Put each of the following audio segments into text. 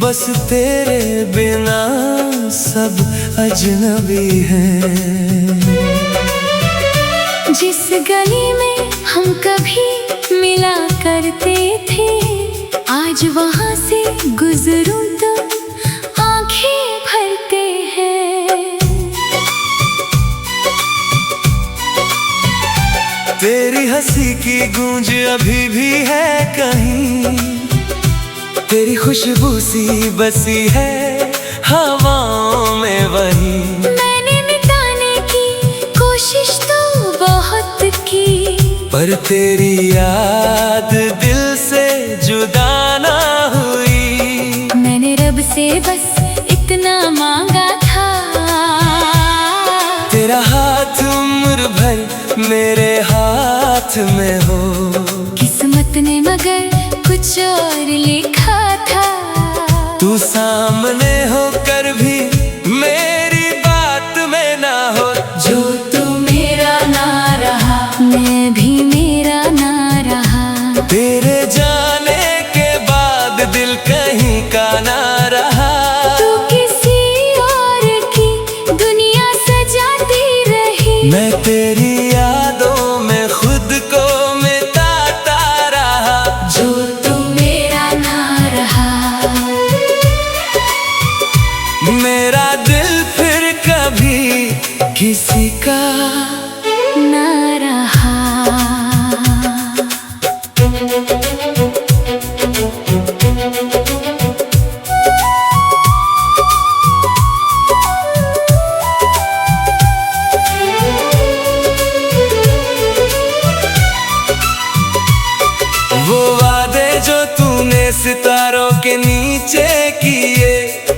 बस तेरे बिना सब अजनबी हैं। जिस गली में हम कभी मिला करते थे, आज वहाँ से गुजरूं तो आंखें भरते हैं। तेरी हंसी की गूंज अभी भी है कहीं, तेरी खुशबू सी बसी है हवाओं में वही। मैंने मिटाने की कोशिश तो बहुत की, पर तेरी याद दिल से जुदा ना हुई। मैंने रब से बस इतना मांगा था, तेरा हाथ उम्र भर मेरे हाथ में हो। किस्मत ने मगर कुछ और लिखा था। तू सामने होकर भी मेरी बात में ना हो। जो तू मेरा ना रहा, मैं भी मेरा ना रहा। तेरे जाने के बाद दिल कहीं का ना रहा। तू किसी और की दुनिया सजाती रही, मैं तेरी यादों में खुद को मिटाता रहा। जो तू मेरा ना रहा। मेरा दिल फिर कभी किसी का ना रहा। वो वादे जो तूने सितारों के नीचे किए,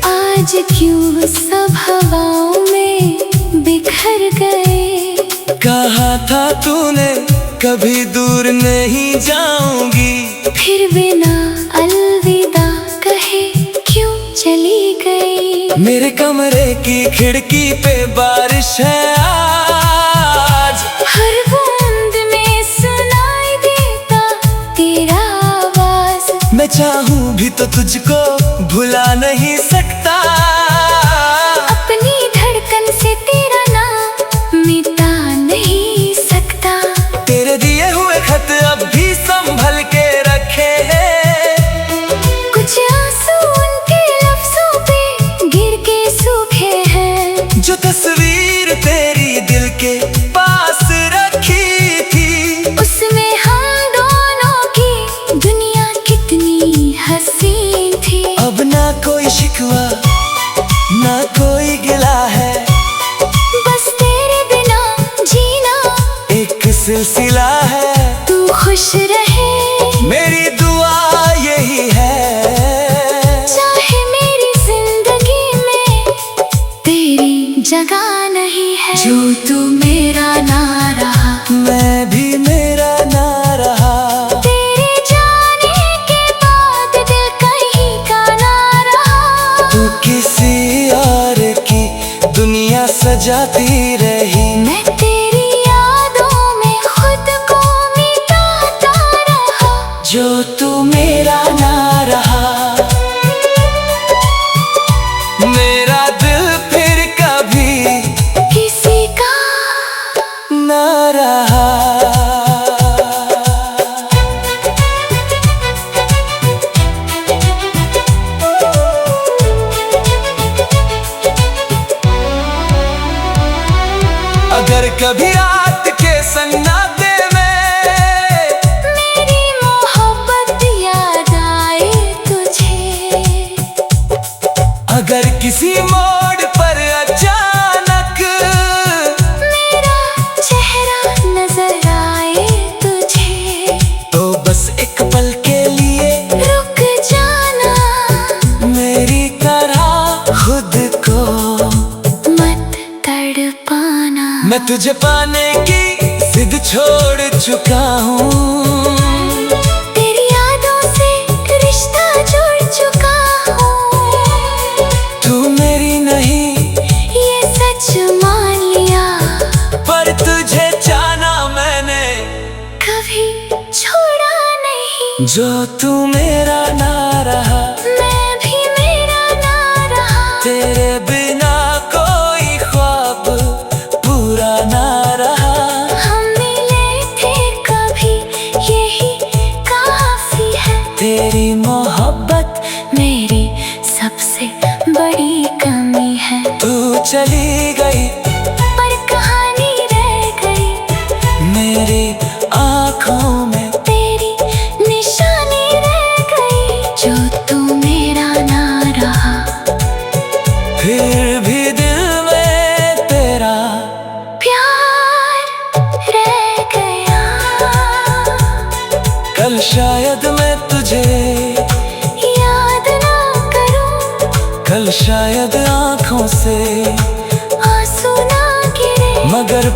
आज क्यों सब हवाओं में बिखर गए। कहा था तूने कभी दूर नहीं जाऊंगी, फिर बिना अलविदा कहे क्यों चली गई। मेरे कमरे की खिड़की पे बारिश है आज। हर बूंद में सुनाई देता तेरा आवाज। मैं चाहूं भी तो तुझको भुला नहीं सकता। अपनी धड़कन से तेरा नाम मिटा नहीं सकता। तेरे दिए हुए खत अब भी संभल के रखे हैं। कुछ आंसू उनके लफ्जों पे गिर के सूखे हैं। जो तस्वीर तेरी दिल के पास रखी थी, उसमें हम दोनों की दुनिया कितनी हसीन थी। अब ना कोई शिकवा ना कोई गिला है, बस तेरे बिना जीना एक सिलसिला है। तू खुश रहे मेरी दुआ यही है, चाहे मेरी जिंदगी में तेरी जगह नहीं है। जो तू मेरा ना रहा, मैं भी मेरा ना रहा। तेरे जाने के बाद दिल कहीं का ना रहा। तू किसी और की दुनिया सजाती रही। मैं तेरी यादों में खुद को मिटाता रहा। जो तू मेरा ना रहा, मेरा दिल फिर कभी किसी का ना रहा। अगर कभी रात के सन्नाटे में मेरी मोहब्बत याद आए तुझे, अगर किसी मोड़ पर अचानक मेरा चेहरा नजर आए तुझे, तो बस एक पल के लिए रुक जाना। मेरी तरह खुद को मत तड़पाना। मैं तुझे पाने की जिद छोड़ चुका हूँ। तेरी यादों से रिश्ता जुड़ चुका हूँ। तू मेरी नहीं ये सच मान लिया, पर तुझे जाना मैंने कभी छोड़ा नहीं। जो तू मेरा ना रहा, मैं भी मेरा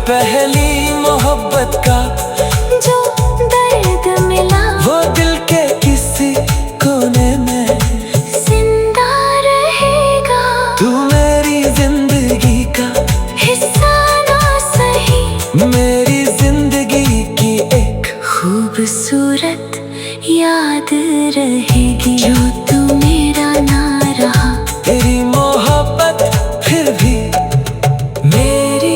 पहली मोहब्बत का जो दर्द मिला वो दिल के किसी कोने में जिंदा रहेगा। तू मेरी जिंदगी का हिस्सा ना सही, मेरी जिंदगी की एक खूबसूरत याद रहेगी। जो तू मेरा ना रहा, तेरी मोहब्बत फिर भी मेरी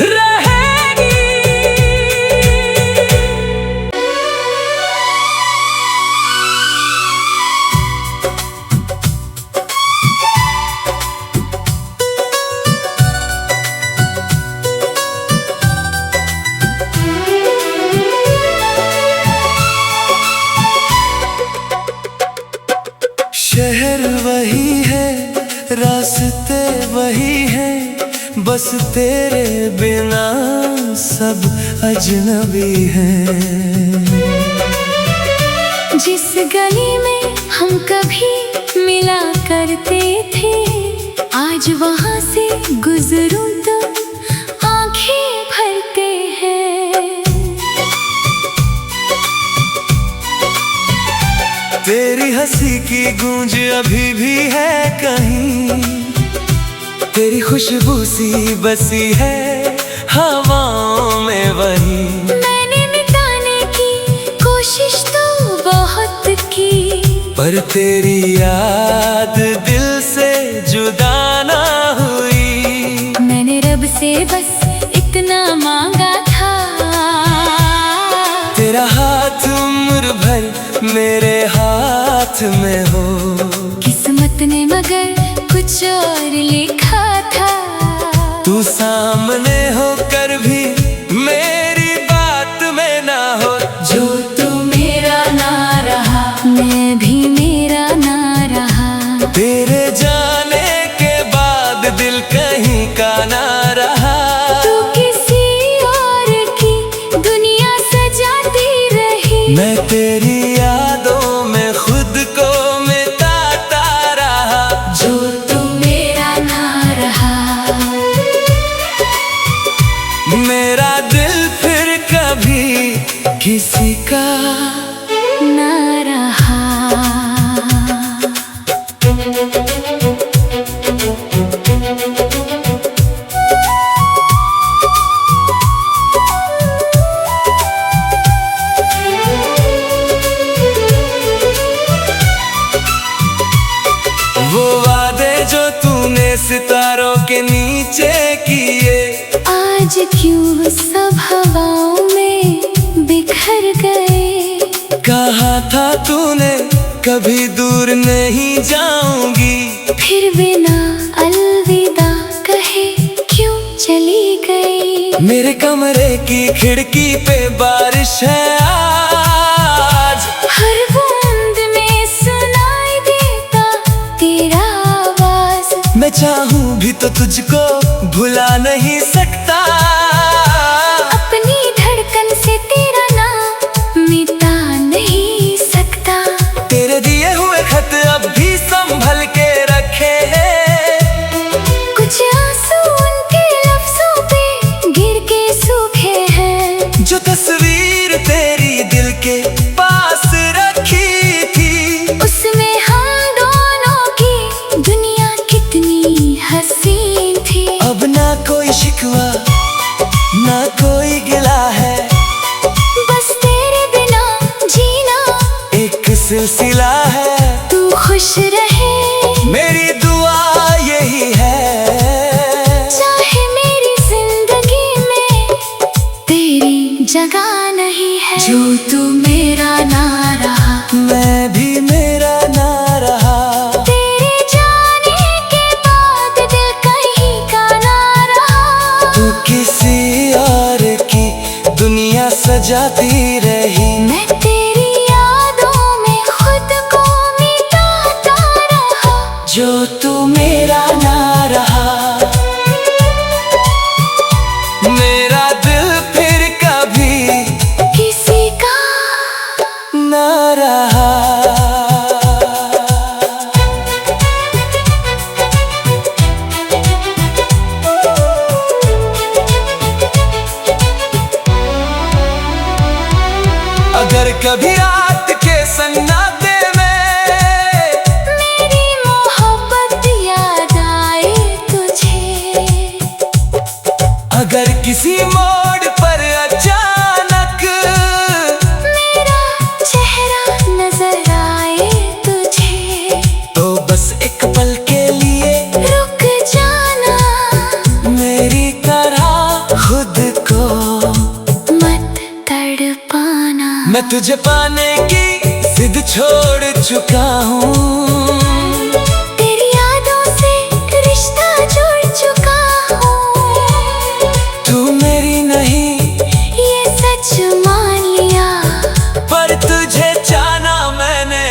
रहेगी। शहर वही है, रास्ते वही हैं, बस तेरे बिना सब अजनबी हैं। जिस गली में हम कभी मिला करते थे, आज वहां से गुजरूं तो आंखें भरते हैं। तेरी हंसी की गूंज अभी भी है कहीं, तेरी खुशबू सी बसी है हवाओं में वही। मैंने मिटाने की कोशिश तो बहुत की, पर तेरी याद दिल से जुदा ना हुई। मैंने रब से बस इतना मांगा था, तेरा हाथ उम्र भर मेरे हाथ में हो। किस्मत ने मगर कुछ और लिखा था। तू सामने होकर भी मेरी बात में ना हो। जो तू मेरा ना रहा, मैं भी मेरा ना रहा। तेरे जाने के बाद दिल कहीं का ना रहा। तू किसी और की दुनिया सजाती रही, मैं तेरी यादों में खुद को मिटाता रहा। जो तू मेरा ना रहा। मेरा दिल फिर कभी किसी का ना रहा। वो वादे जो तूने सितारों के नीचे किए, आज क्यों सब हवाओं में बिखर गए। कहा था तूने कभी दूर नहीं जाऊंगी, फिर बिना अलविदा कहे क्यों चली गई। मेरे कमरे की खिड़की पे बारिश है आज। हर बूंद में सुनाई देता तेरा आवाज। मैं चाहूं भी तो तुझको भुला नहीं सकता। अपनी धड़कन से तेरा नाम मिटा नहीं सकता। तेरे दिए हुए खत अब भी संभल के रखे हैं। कुछ आंसू उनके लफ्जों पे गिर के सूखे हैं। जो तस्वीर तेरी दिल के पास रखी थी, उसमें हम दोनों की दुनिया कितनी हसीन थी। अब ना कोई शिकवा ना कोई गिला है, बस तेरे बिना जीना एक सिलसिला है। तू खुश रहे मेरी दुआ यही है, चाहे मेरी जिंदगी में तेरी जगह नहीं है। जो तू मेरा ना रहा, मैं भी मेरा ना रहा। तेरे जाने के बाद दिल कहीं का ना रहा। तू किसी और की दुनिया सजाती रही। मैं तेरी यादों में खुद को मिटाता रहा। जो तू मेरा ना रहा, मेरा दिल फिर कभी किसी का ना रहा। कभी रात के सन्नाटे में मेरी मोहब्बत याद आए तुझे। अगर किसी मोड़ पर अचानक मेरा चेहरा नजर आए तुझे, तो बस एक पल के लिए रुक जाना, मेरी तरह खुद को मत तड़पाना। मैं तुझे पाने की जिद छोड़ चुका हूँ, तेरी यादों से रिश्ता जुड़ चुका हूँ। तू मेरी नहीं ये सच मान लिया, पर तुझे जाना मैंने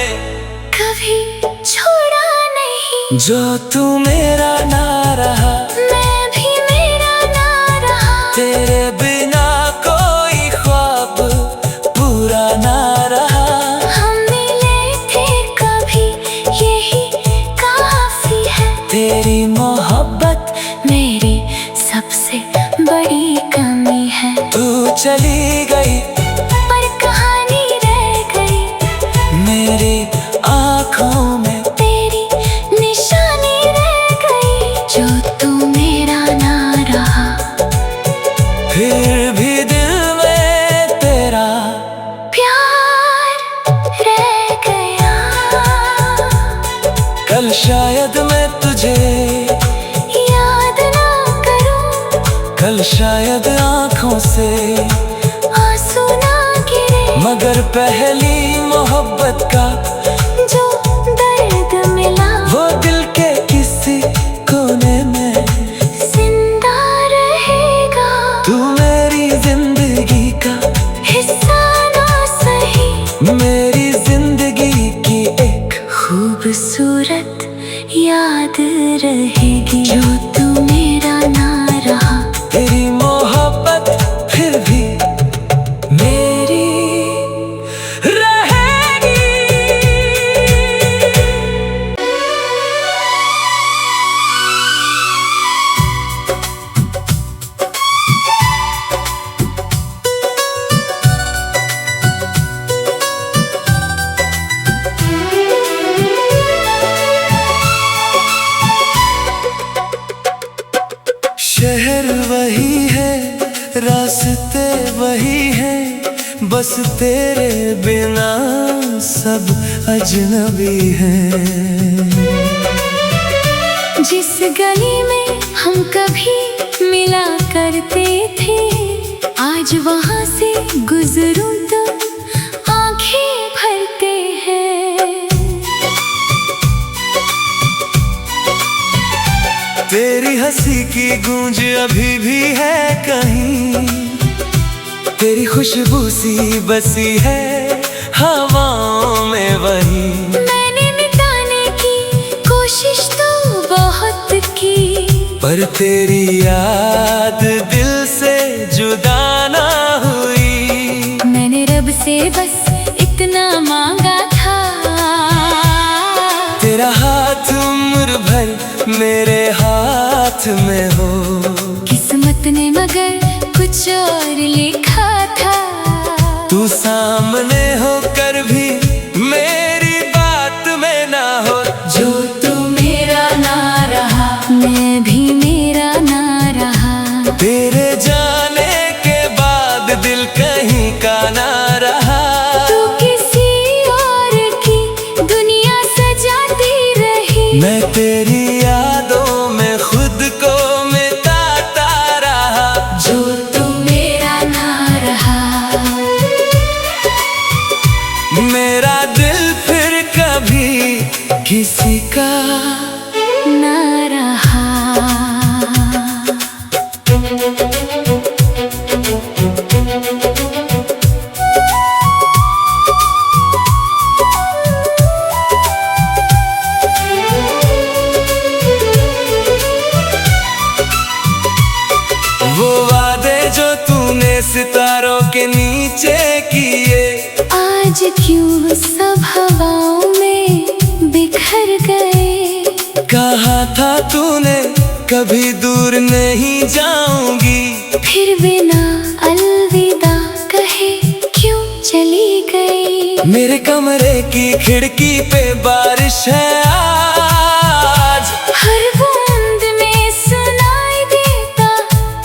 कभी छोड़ा नहीं। जो तू मेरा ना रहा, मैं भी मेरा ना रहा, तेरे बिना कोई ख्वाब पूरा ना रहा। हम मिले थे कभी यही काफी है। तेरी मोहब्बत मेरी सबसे बड़ी कमी है। तू चली गई पर कहानी रह गई, मेरी आँखों में तेरी निशानी रह गई। जो तू मेरा ना रहा, फिर भी दिल में तेरा प्यार रह गया। कल शायद मैं तुझे याद ना करूं, कल शायद आँखों से आंसू ना गिरे, मगर पहली मोहब्बत का जो दर्द मिला वो दिल के किसी कोने में जिंदा रहेगा। तू मेरी जिंदगी का हिस्सा ना सही, मेरी जिंदगी की एक खूबसूरत याद रहेगी। जो तू मेरा ना रहा, तेरी मोहब्बत फिर भी मेरी रहेगी। शहर वही है, रास्ते वही हैं, बस तेरे बिना सब अजनबी हैं। जिस गली में हम कभी मिला करते थे, आज वहां से गुजरूं तो आंखें भरते हैं। तेरी हंसी की गूंज अभी भी है कहीं, तेरी खुशबू सी बसी है हवाओं में वही। मैंने मिटाने की कोशिश तो बहुत की, पर तेरी याद दिल से जुदा ना हुई। मैंने रब से बस इतना मांगा था, तेरा हाथ उम्र भर मेरे हाथ में हो। किस्मत ने मगर कुछ और लिखा था। तू सामने होकर भी मेरी बात में ना हो। जो तू मेरा ना रहा, मैं भी मेरा ना रहा। तेरे जाने के बाद दिल कहीं का ना रहा। तू किसी और की दुनिया सजाती रही, मैं तेरी यादों में खुद को मिटाता रहा। जो तू मेरा ना रहा, मेरा दिल फिर कभी किसी का ना रहा। वो वादे जो तूने सितारों के नीचे किए, आज क्यों सब हवाओं में बिखर गए। कहा था तूने कभी दूर नहीं जाऊंगी, फिर बिना अलविदा कहे क्यों चली गई। मेरे कमरे की खिड़की पे बारिश है आज। हर बूंद में सुनाई देता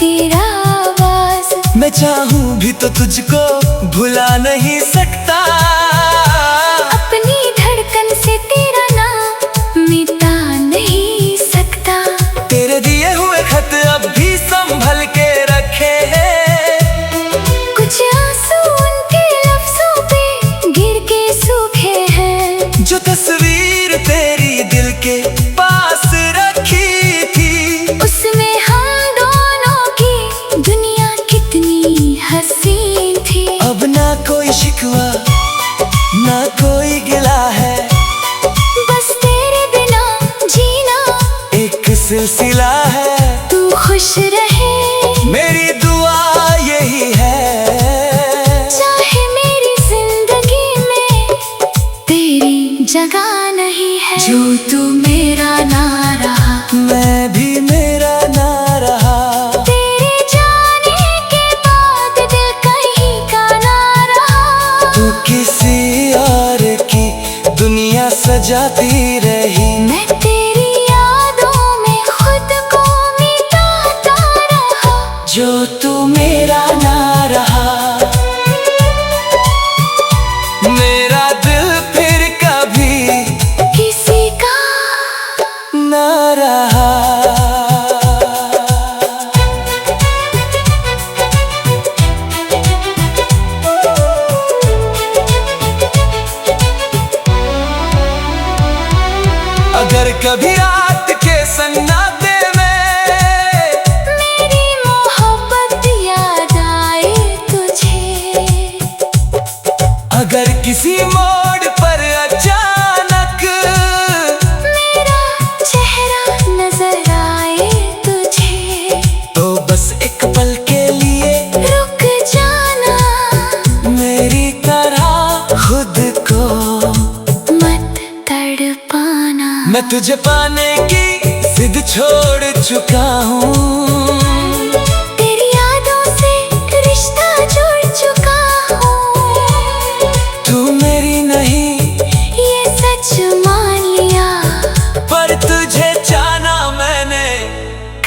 तेरा आवाज। मैं चाहूं भी तो तुझको भुला नहीं सकता। अपनी धड़कन से तेरा नाम मिटा नहीं सकता। तेरे दिए हुए खत अब भी संभल के रखे हैं। कुछ आंसू उनके लफ्जों पे गिर के सूखे हैं। जो तस्वीर तेरी दिल के पास रखी थी, उसमें हम दोनों की दुनिया कितनी हसीन थी। अब ना कोई शिकवा ना कोई गिला है, बस तेरे बिना जीना एक सिलसिला है। तू खुश रहे मेरी दुआ यही है, चाहे मेरी जिंदगी में तेरी जगह नहीं है। जो तू मेरा ना रहा, मैं भी मेरा ना रहा। तेरे जाने के बाद दिल कहीं का ना रहा। तू किसी और की दुनिया सजाती रही, मैं तेरी यादों में खुद को मिटाता रहा। जो तू मेरा ना रहा। मेरा दिल फिर कभी किसी का ना रहा। अगर कभी रात के सन्नाटे में मेरी मोहब्बत याद आए तुझे, अगर किसी मोड़ पर अचानक मेरा चेहरा नजर आए तुझे, तो बस एक पल के लिए रुक जाना। मेरी तरह खुद को मत तड़पाना। मैं तुझे पाने की जिद छोड़ चुका हूँ। तेरी यादों से रिश्ता जुड़ चुका हूँ। तू मेरी नहीं ये सच मान लिया, पर तुझे जाना मैंने,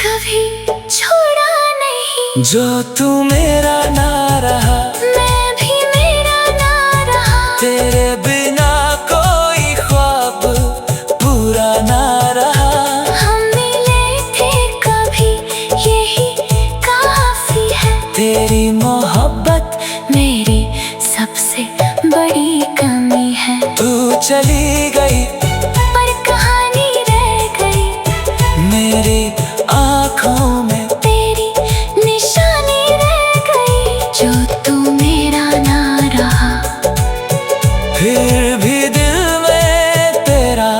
कभी छोड़ा नहीं। जो तू मेरा ना रहा। मैं भी मेरा ना रहा। तेरे बिना कोई ख्वाब पूरा ना रहा। हम मिले थे कभी यही काफी है। तेरी मोहब्बत मेरी सबसे बड़ी कमी है। तू चली गई पर कहानी रह गई मेरी आँखों में, तेरी निशानी रह गई। जो तू मेरा ना रहा, फिर भी दिल में तेरा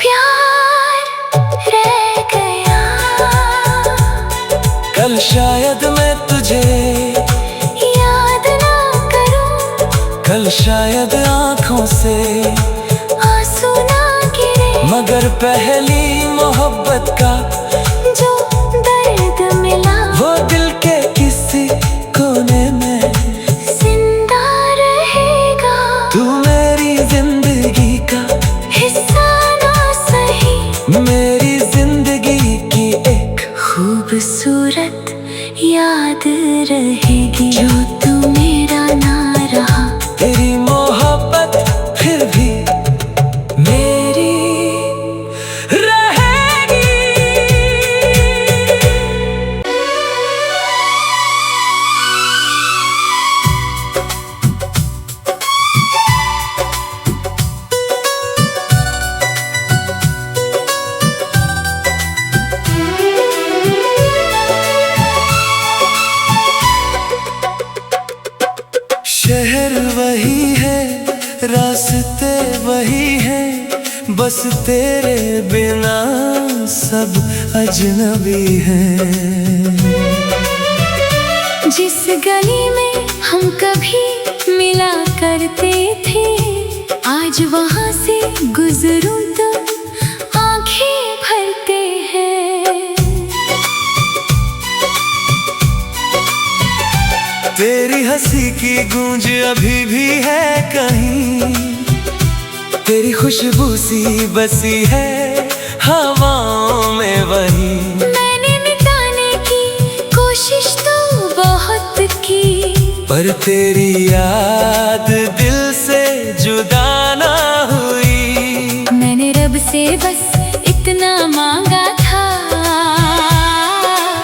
प्यार रह गया। कल शायद मैं तुझे याद ना करूं, कल शायद आँखों से आंसू ना गिरे। मगर पहली मोहब्बत का जो दर्द मिला वो दिल के किसी कोने में जिंदा रहेगा। तू मेरी जिंदगी का हिस्सा ना सही, मेरी जिंदगी की एक खूबसूरत याद रहेगी। जो तू मेरा ना रहा, तेरी मोहब्बत फिर भी मेरी रहेगी। शहर वही है, रास्ते वही हैं, बस तेरे बिना सब अजनबी हैं। जिस गली में हम कभी मिला करते थे, आज वहां से गुजरूं तो आंखें भरते हैं। तेरी हंसी की गूंज अभी भी है कहीं, तेरी खुशबू सी बसी है हवाओं में वही। मैंने मिटाने की कोशिश तो बहुत की, पर तेरी याद दिल से जुदा ना हुई। मैंने रब से बस इतना मांगा था,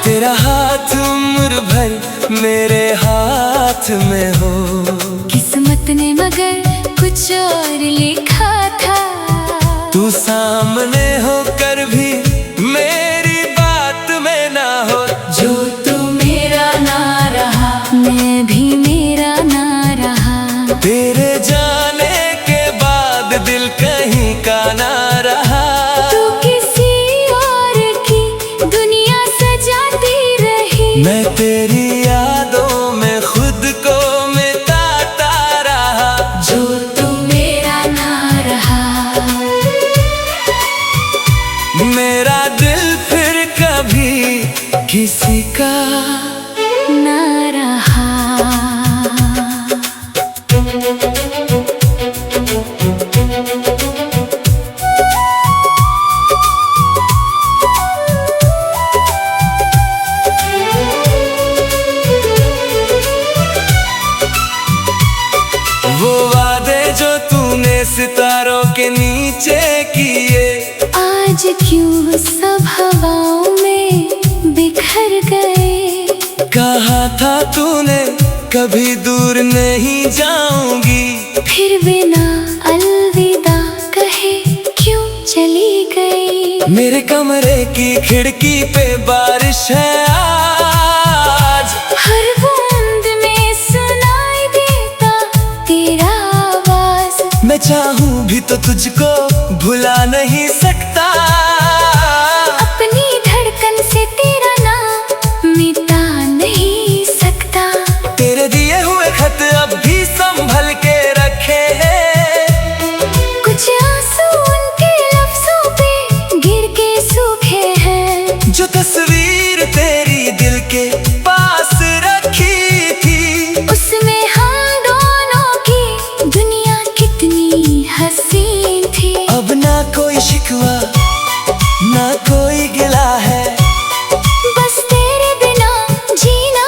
तेरा हाथ उम्र भर मेरे हाथ में हो। किस्मत ने मगर कुछ और लिखा था। तू सामने होकर भी मेरी बात में ना हो। जो तू मेरा ना रहा, मैं भी मेरा ना रहा। तेरे जाने के बाद दिल कहीं का ना रहा। तू किसी और की दुनिया सजाती रही, मैं तेरी यादों में खुद को मिटाता रहा। जो तू मेरा ना रहा। मेरा दिल फिर कभी किसी का ना रहा। वो वादे जो तूने सितारों के नीचे किए, आज क्यों सब हवाओं में बिखर गए। कहा था तूने कभी दूर नहीं जाऊंगी, फिर बिना अलविदा कहे क्यों चली गई। मेरे कमरे की खिड़की पे बारिश है आज। हर बूंद में सुनाई देता तेरा आवाज। मैं चाहूं भी तो तुझको भुला नहीं सकता। अपनी धड़कन से तेरा नाम मिटा नहीं सकता। तेरे दिए हुए खत अब भी संभल के रखे हैं। कुछ आंसू उनके लफ्जों पे गिर के सूखे हैं। जो तस्वीर तेरी दिल के पास रखी थी, उसमें हम दोनों की दुनिया कितनी हसीन थी। अब ना कोई शिकवा ना कोई गिला है, बस तेरे बिना जीना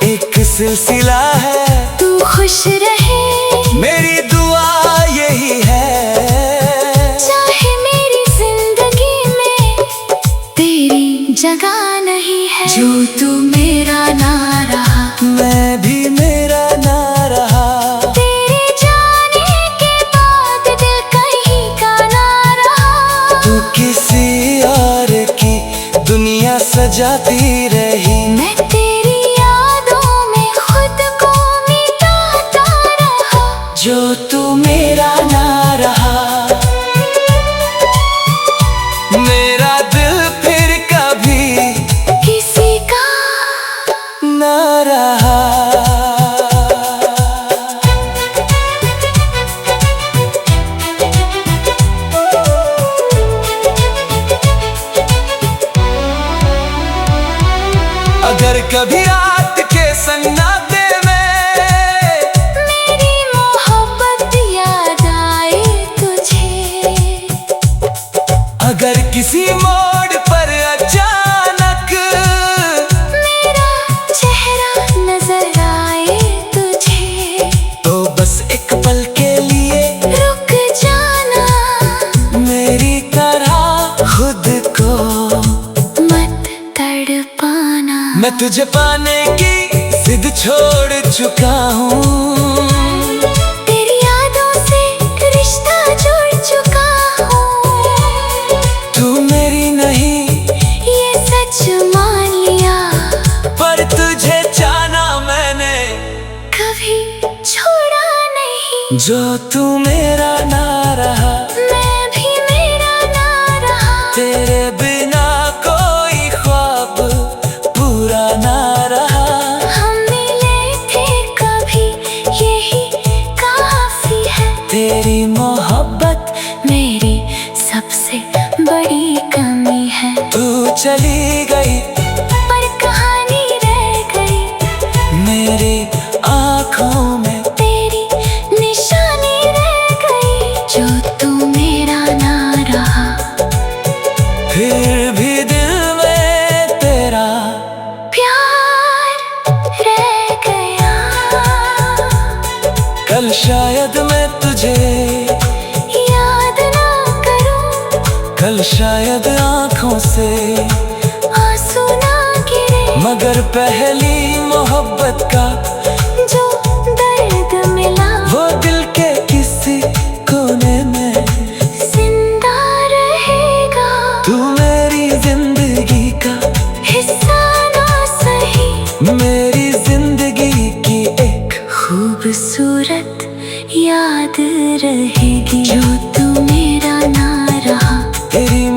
एक सिलसिला है। तू खुश रहे मेरी दुआ यही है, चाहे मेरी जिंदगी में तेरी जगह नहीं है। जो तू मेरा ना रहा, मैं भी मेरा ना रहा। तेरे जाने के बाद दिल कहीं का ना रहा। तू किसी और की दुनिया सजाती रही, मैं तेरी यादों में खुद को मिटाता रहा। जो तू मेरा ना रहा। मेरा दिल फिर कभी किसी का ना रहा। अगर कभी रात के सन्नाटे में मेरी मोहब्बत याद आए तुझे, अगर किसी मोड़ पर अचानक मेरा चेहरा नजर आए तुझे, तो बस एक पल के लिए रुक जाना। मेरी तरह खुद को मत तड़पाना। मैं तुझे पाने की जिद छोड़ चुका हूँ। तेरी यादों से रिश्ता जुड़ चुका हूँ। तू मेरी नहीं ये सच मान लिया, पर तुझे जाना मैंने कभी छोड़ा नहीं। जो तू मेरा ना रहा, मैं भी मेरा ना रहा। तेरे बिना कोई ख्वाब पूरा ना रहा। हम मिले थे कभी यही काफी है। तेरी मोहब्बत मेरी सबसे बड़ी कमी है। तू चली गई पर कहानी रह गई मेरी शायद मैं तुझे याद ना करूं, कल शायद आंखों से आंसू ना गिरे, मगर पहली मोहब्बत का जो दर्द मिला वो दिल के किसी कोने में जिंदा रहेगा। तू मेरी जिंदगी का हिस्सा ना सही, मेरी जिंदगी की एक खूबसूरत याद रहेगी। जो तू मेरा ना रहा, तेरी